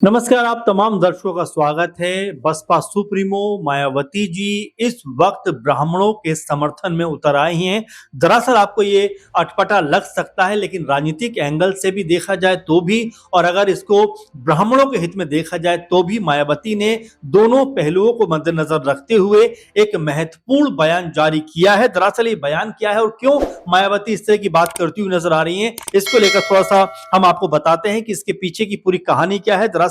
नमस्कार, आप तमाम दर्शकों का स्वागत है। बसपा सुप्रीमो मायावती जी इस वक्त ब्राह्मणों के समर्थन में उतर आई हैं। दरअसल आपको ये अटपटा लग सकता है, लेकिन राजनीतिक एंगल से भी देखा जाए तो भी, और अगर इसको ब्राह्मणों के हित में देखा जाए तो भी, मायावती ने दोनों पहलुओं को मद्देनजर रखते हुए एक महत्वपूर्ण बयान जारी किया है। दरअसल ये बयान क्या है और क्यों मायावती इस तरह की बात करती हुई नजर आ रही हैं, इसको लेकर थोड़ा सा हम आपको बताते हैं कि इसके पीछे की पूरी कहानी क्या है। दरअसल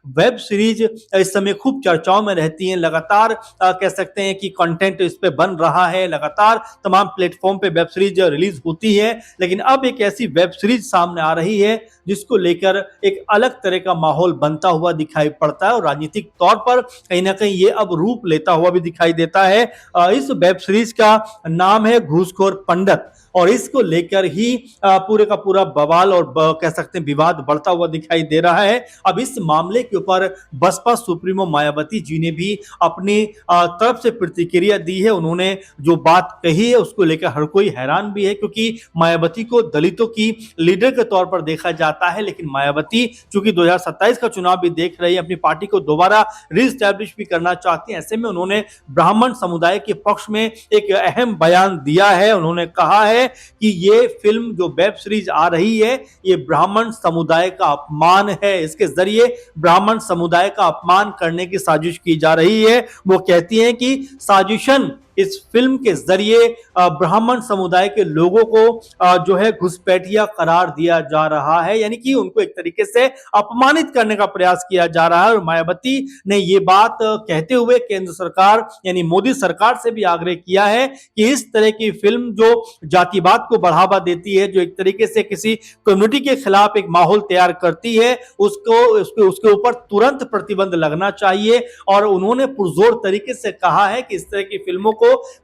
वेब सीरीज इस समय खूब चर्चाओं में रहती हैं, लगातार कह सकते हैं कि कंटेंट इस पे बन रहा है, लगातार तमाम प्लेटफॉर्म पे वेब सीरीज रिलीज होती है। लेकिन अब एक ऐसी वेब सीरीज सामने आ रही है जिसको लेकर एक अलग तरह का माहौल बनता हुआ दिखाई पड़ता है और राजनीतिक तौर पर कहीं ना कहीं ये अब रूप लेता हुआ भी दिखाई देता है। इस वेब सीरीज का नाम है घूसखोर पंडित, और इसको लेकर ही पूरे का पूरा बवाल और कह सकते हैं विवाद बढ़ता हुआ दिखाई दे रहा है। अब इस मामले के ऊपर बसपा सुप्रीमो मायावती जी ने भी अपनी तरफ से प्रतिक्रिया दी है। उन्होंने जो बात कही है उसको लेकर हर कोई हैरान भी है, क्योंकि मायावती को दलितों की लीडर के तौर पर देखा जाता है, लेकिन मायावती चूंकि 2027 का चुनाव भी देख रही है, अपनी पार्टी को दोबारा रीस्टैब्लिश भी करना चाहती है। ऐसे में उन्होंने ब्राह्मण समुदाय के पक्ष में एक अहम बयान दिया है। उन्होंने कहा है कि ये फिल्म जो वेब सीरीज आ रही है ये ब्राह्मण समुदाय का अपमान है, इसके जरिए ब्राह्मण समुदाय का अपमान करने की साजिश की जा रही है। वो कहती हैं कि साजिशन इस फिल्म के जरिए ब्राह्मण समुदाय के लोगों को जो है घुसपैठिया करार दिया जा रहा है, यानी कि उनको एक तरीके से अपमानित करने का प्रयास किया जा रहा है। और मायावती ने ये बात कहते हुए केंद्र सरकार यानी मोदी सरकार से भी आग्रह किया है कि इस तरह की फिल्म जो जातिवाद को बढ़ावा देती है, जो एक तरीके से किसी कम्युनिटी के खिलाफ एक माहौल तैयार करती है, उसको उसके ऊपर तुरंत प्रतिबंध लगना चाहिए। और उन्होंने पुरजोर तरीके से कहा है कि इस तरह की फिल्मों को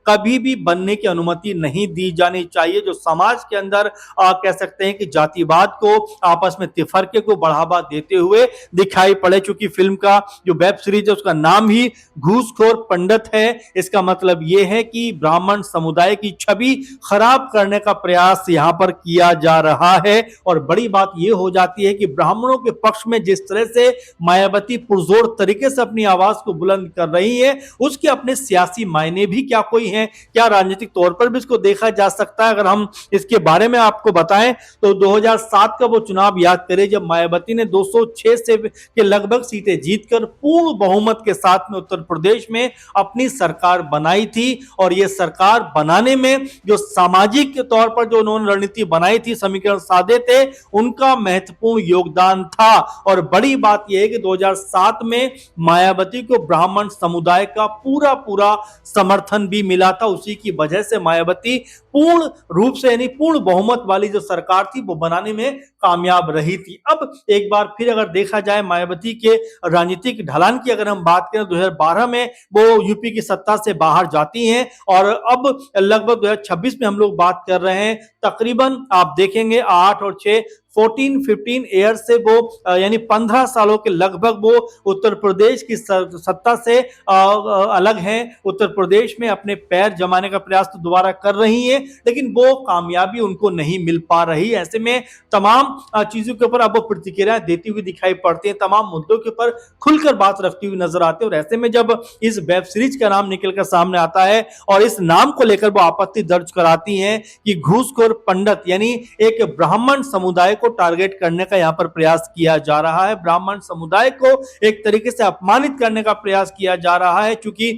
कभी भी बनने की अनुमति नहीं दी जानी चाहिए, जो समाज के अंदर कह सकते हैं कि जातिवाद को, आपस में तिफरके को बढ़ावा देते हुए दिखाई पड़े। चूंकि फिल्म का जो वेब सीरीज है उसका नाम ही घूसखोर पंडित है, इसका मतलब यह है कि ब्राह्मण समुदाय की छवि खराब करने का प्रयास यहां पर किया जा रहा है। और बड़ी बात यह हो जाती है कि ब्राह्मणों के पक्ष में जिस तरह से मायावती पुरजोर तरीके से अपनी आवाज को बुलंद कर रही है, उसके अपने सियासी मायने भी क्या कोई हैं, क्या राजनीतिक तौर पर भी इसको देखा जा सकता है। अगर हम इसके बारे में आपको बताएं तो 2007 का वो चुनाव याद करें जब मायावती ने 206 से के लगभग सीटें जीतकर पूर्ण बहुमत के साथ में उत्तर प्रदेश में अपनी सरकार बनाई थी। और ये सरकार बनाने में जो सामाजिक तौर पर जो उन्होंने रणनीति बनाई थी, समीकरण साधे थे, उनका महत्वपूर्ण योगदान था। और बड़ी बात यह है कि 2007 में मायावती को ब्राह्मण समुदाय का पूरा पूरा समर्थन भी मिला था। उसी की वजह से मायावती पूर्ण रूप से यानी पूर्ण बहुमत वाली जो सरकार थी वो बनाने में कामयाब रही थी। अब एक बार फिर अगर देखा जाए मायावती के राजनीतिक ढलान की अगर हम बात करें, 2012 में वो यूपी की सत्ता से बाहर जाती हैं और अब लगभग 2026 में हम लोग बात कर रहे हैं, तकरीबन आप देखेंगे 8 और 6 14-15 ईयर से वो यानी 15 सालों के लगभग वो उत्तर प्रदेश की सत्ता से अलग हैं। उत्तर प्रदेश में अपने पैर जमाने का प्रयास तो दोबारा कर रही हैं, लेकिन वो कामयाबी उनको नहीं मिल पा रही। ऐसे में तमाम चीजों के ऊपर अब वो प्रतिक्रिया देती हुई दिखाई पड़ती हैं, तमाम मुद्दों के ऊपर खुलकर बात रखती हुई नजर आती है। और ऐसे में जब इस वेब सीरीज का नाम निकलकर सामने आता है और इस नाम को लेकर वो आपत्ति दर्ज कराती हैं कि घूसखोर पंडित यानी एक ब्राह्मण समुदाय को टारगेट करने का यहां पर प्रयास किया जा रहा है, ब्राह्मण समुदाय को एक तरीके से अपमानित करने का प्रयास किया जा रहा है। क्योंकि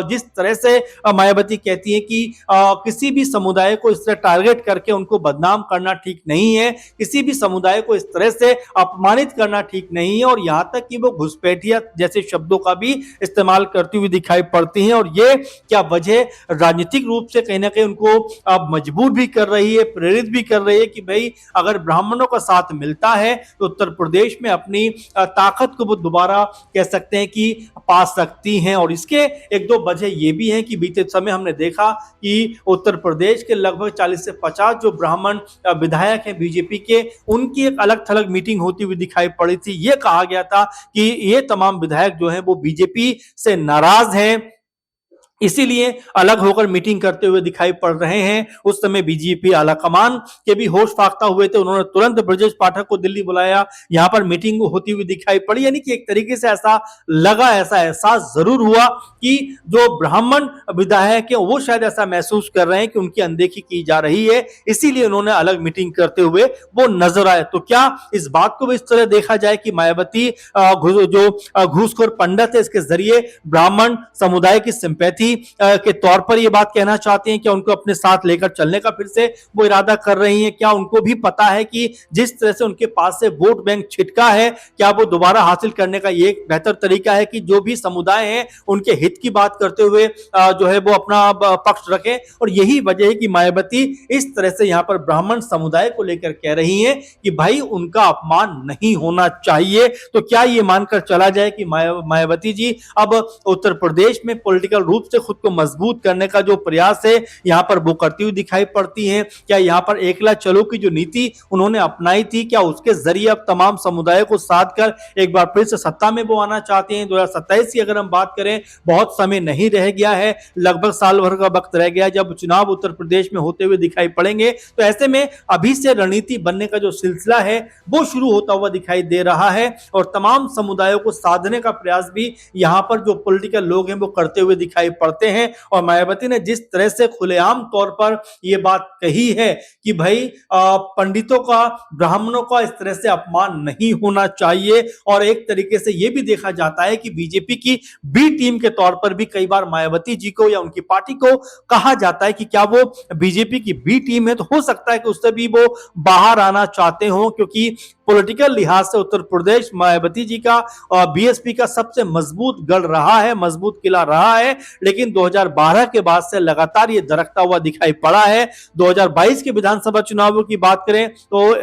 जिस तरह से मायावती कहती है कि किसी भी समुदाय को इस तरह टारगेट करके उनको बदनाम करना ठीक नहीं है, किसी भी समुदाय को इस तरह से अपमानित करना ठीक नहीं है। और यहां तक कि वो घुसपैठिया जैसे शब्दों का भी इस्तेमाल करती हुई दिखाई पड़ती हैं। और ये क्या वजह राजनीतिक रूप से कहीं ना कहीं उनको मजबूर भी कर रही है, प्रेरित भी कर रही है कि भाई अगर ब्राह्मणों का साथ मिलता है तो उत्तर प्रदेश में अपनी ताकत को वो दोबारा कह सकते हैं कि पा सकती हैं। और इसके एक दो वजह ये भी हैं कि बीते समय हमने देखा कि उत्तर प्रदेश के लगभग 40 से 50 जो ब्राह्मण विधायक हैं बीजेपी के, उनकी एक अलग थलग मीटिंग होती हुई दिखाई पड़ी थी। ये कहा गया था कि ये तमाम विधायक जो हैं वो बीजेपी से नाराज हैं, इसीलिए अलग होकर मीटिंग करते हुए दिखाई पड़ रहे हैं। उस समय बीजेपी आला कमान के भी होश फाख्ता हुए थे, उन्होंने तुरंत ब्रजेश पाठक को दिल्ली बुलाया, यहां पर मीटिंग होती हुई दिखाई पड़ी। यानी कि एक तरीके से ऐसा लगा, ऐसा एहसास जरूर हुआ कि जो ब्राह्मण विधायक है वो शायद ऐसा महसूस कर रहे हैं कि उनकी अनदेखी की जा रही है, इसीलिए उन्होंने अलग मीटिंग करते हुए वो नजर आए। तो क्या इस बात को भी इस तरह देखा जाए कि मायावती जो घूसखोर पंडित है, इसके जरिए ब्राह्मण समुदाय की सिंपैथी के तौर पर ये बात कहना चाहते हैं, क्या उनको अपने साथ लेकर चलने का फिर से वो इरादा कर रही हैं? क्या उनको भी पता है कि जिस तरह से उनके पास से वोट बैंक छिटका है, क्या वो दोबारा हासिल करने का ये एक बेहतर तरीका है कि जो भी समुदाय है उनके हित की बात करते हुए जो है वो अपना पक्ष रखें? और यही वजह है कि मायावती इस तरह से यहां पर ब्राह्मण समुदाय को लेकर कह रही हैं कि भाई उनका अपमान नहीं होना चाहिए। तो क्या ये मानकर चला जाए कि मायावती जी अब उत्तर प्रदेश में पॉलिटिकल रूप से खुद को मजबूत करने का जो प्रयास है यहां पर वो करती हुई दिखाई पड़ती हैं? क्या यहां पर एकला चलो की जो नीति उन्होंने अपनाई थी, क्या उसके जरिए अब तमाम समुदायों को साथ कर एक बार फिर से सत्ता में वो आना चाहते हैं? 2027 की अगर हम बात करें, बहुत समय नहीं रह गया है, लगभग साल भर का वक्त रह गया जब चुनाव उत्तर प्रदेश में होते हुए दिखाई पड़ेंगे। तो ऐसे में अभी से रणनीति बनने का जो सिलसिला है वो शुरू होता हुआ दिखाई दे रहा है और तमाम समुदायों को साधने का प्रयास भी यहां पर जो पॉलिटिकल लोग हैं वो करते हुए दिखाई पड़ते हैं। और मायावती ने जिस तरह से खुलेआम तौर पर यह बात कही है कि भाई पंडितों का, ब्राह्मणों का इस तरह से अपमान नहीं होना चाहिए, और एक तरीके से यह भी देखा जाता है कि बीजेपी की बी टीम के तौर पर भी कई बार मायावती जी को या उनकी पार्टी को कहा जाता है कि क्या वो बीजेपी की बी टीम है, तो हो सकता है कि उससे भी वो बाहर आना चाहते हो, क्योंकि पॉलिटिकल लिहाज से उत्तर प्रदेश मायावती जी का और बीएसपी का सबसे मजबूत गढ़ रहा है, मजबूत किला रहा है। लेकिन 2012 के बाद से लगातार ये दरकता हुआ दिखाई पड़ा है। 2022 के विधानसभा चुनावों की बात करें तो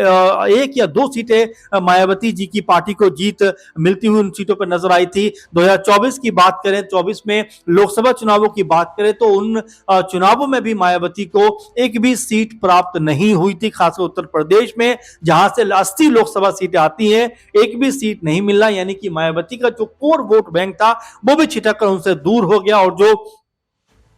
एक या दो सीटें मायावती जी की पार्टी को जीत मिलती हुई उन सीटों पर नजर आई थी। 2024 की बात करें, 24 में लोकसभा चुनावों की बात करें तो उन चुनावों में भी मायावती को एक भी सीट प्राप्त नहीं हुई थी, खासकर उत्तर प्रदेश में जहां से 80 लोकसभा सीटें आती हैं, एक भी सीट नहीं मिला। यानी कि मायावती का जो कोर वोट बैंक था वो भी छिटक कर उनसे दूर हो गया, और जो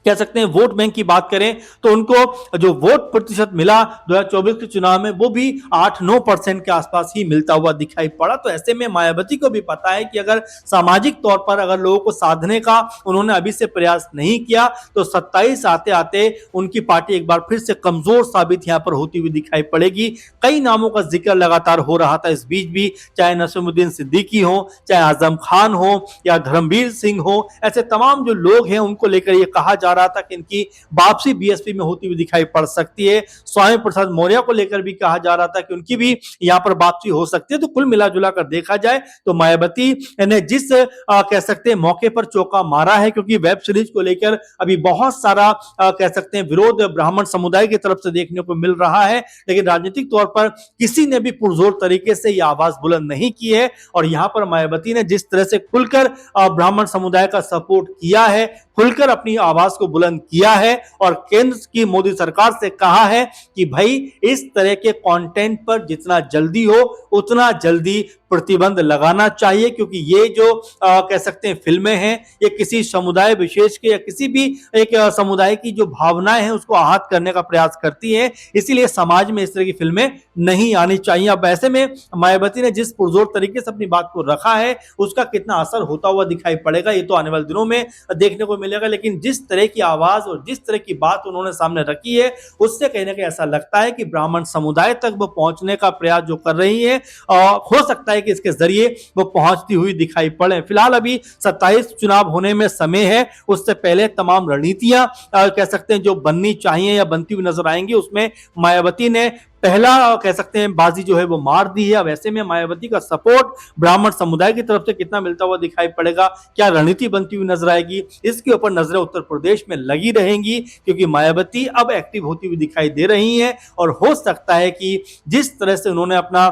कह सकते हैं वोट बैंक की बात करें तो उनको जो वोट प्रतिशत मिला 2024 के चुनाव में वो भी 8-9% के आसपास ही मिलता हुआ दिखाई पड़ा। तो ऐसे में मायावती को भी पता है कि अगर सामाजिक तौर पर अगर लोगों को साधने का उन्होंने अभी से प्रयास नहीं किया तो 27 आते आते उनकी पार्टी एक बार फिर से कमजोर साबित यहां पर होती हुई दिखाई पड़ेगी। कई नामों का जिक्र लगातार हो रहा था इस बीच भी, चाहे नसीमुद्दीन सिद्दीकी हो, चाहे आजम खान हो या धर्मवीर सिंह हो, ऐसे तमाम जो लोग हैं उनको लेकर यह कहा जा रहा था कि इनकी वापसी बीएसपी में होती हुई दिखाई पड़ सकती है। स्वामी प्रसाद मौर्य को लेकर भी कहा जा रहा था कि उनकी भी यहां पर वापसी हो सकती है। तो कुल मिलाजुला कर देखा जाए तो मायावती ने जिस कह सकते हैं मौके पर चौका मारा है, क्योंकि वेब सीरीज को लेकर अभी बहुत सारा कह सकते हैं विरोध ब्राह्मण समुदाय की तरफ से देखने को मिल रहा है, लेकिन राजनीतिक तौर पर किसी ने भी पुरजोर तरीके से यह आवाज बुलंद नहीं की है। और यहां पर मायावती ने जिस तरह से खुलकर ब्राह्मण समुदाय का सपोर्ट किया है, खुलकर अपनी आवाज को बुलंद किया है और केंद्र की मोदी सरकार से कहा है कि भाई इस तरह के कंटेंट पर जितना जल्दी हो उतना जल्दी प्रतिबंध लगाना चाहिए, क्योंकि ये जो कह सकते हैं फिल्में हैं ये किसी समुदाय विशेष के या किसी भी एक समुदाय की जो भावनाएं हैं उसको आहत करने का प्रयास करती हैं, इसीलिए समाज में इस तरह की फिल्में नहीं आनी चाहिए। अब ऐसे में मायावती ने जिस पुरजोर तरीके से अपनी बात को रखा है उसका कितना असर होता हुआ दिखाई पड़ेगा ये तो आने वाले दिनों में देखने को मिलेगा। लेकिन जिस तरह की आवाज और जिस तरह की बात उन्होंने सामने रखी है उससे कहीं ना कहीं ऐसा लगता है कि ब्राह्मण समुदाय तक वो पहुंचने का प्रयास जो कर रही है हो सकता है कि इसके जरिए वो पहुंचती हुई दिखाई पड़े। फिलहाल अभी 27 चुनाव होने में समय है, उससे पहले तमाम रणनीतियां कह सकते हैं जो बननी चाहिए या बनती हुई नजर आएंगी, उसमें मायावती ने पहला कह सकते हैं बाजी जो है वो मार दी है। अब ऐसे में मायावती का सपोर्ट ब्राह्मण समुदाय की तरफ से कितना मिलता हुआ दिखाई पड़ेगा, क्या रणनीति बनती हुई नजर आएगी, इसके ऊपर नजरें उत्तर प्रदेश में लगी रहेंगी, क्योंकि मायावती अब एक्टिव होती हुई दिखाई दे रही हैं और हो सकता है कि जिस तरह से उन्होंने अपना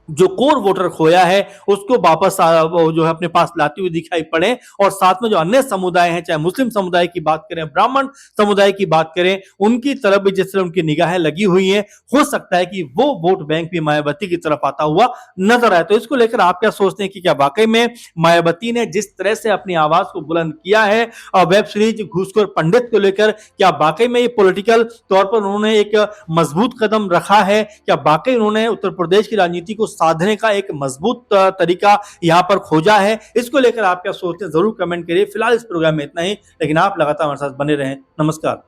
जो कोर वोटर खोया है उसको वापस वो जो है अपने पास लाते हुए दिखाई पड़े, और साथ में जो अन्य समुदाय हैं, चाहे मुस्लिम समुदाय की बात करें, ब्राह्मण समुदाय की बात करें, उनकी तरफ भी जिस तरह उनकी निगाहें लगी हुई हैं, हो सकता है कि वो वोट बैंक भी मायावती की तरफ आता हुआ नजर आए। तो इसको लेकर आप क्या सोचते हैं कि क्या वाकई में मायावती ने जिस तरह से अपनी आवाज को बुलंद किया है वेब सीरीज घूसखोर पंडित को लेकर, क्या वाकई में ये पॉलिटिकल तौर पर उन्होंने एक मजबूत कदम रखा है? क्या वाकई उन्होंने उत्तर प्रदेश की राजनीति को साधने का एक मजबूत तरीका यहां पर खोजा है? इसको लेकर आप क्या सोचते हैं जरूर कमेंट करिए। फिलहाल इस प्रोग्राम में इतना ही, लेकिन आप लगातार हमारे साथ बने रहें। नमस्कार।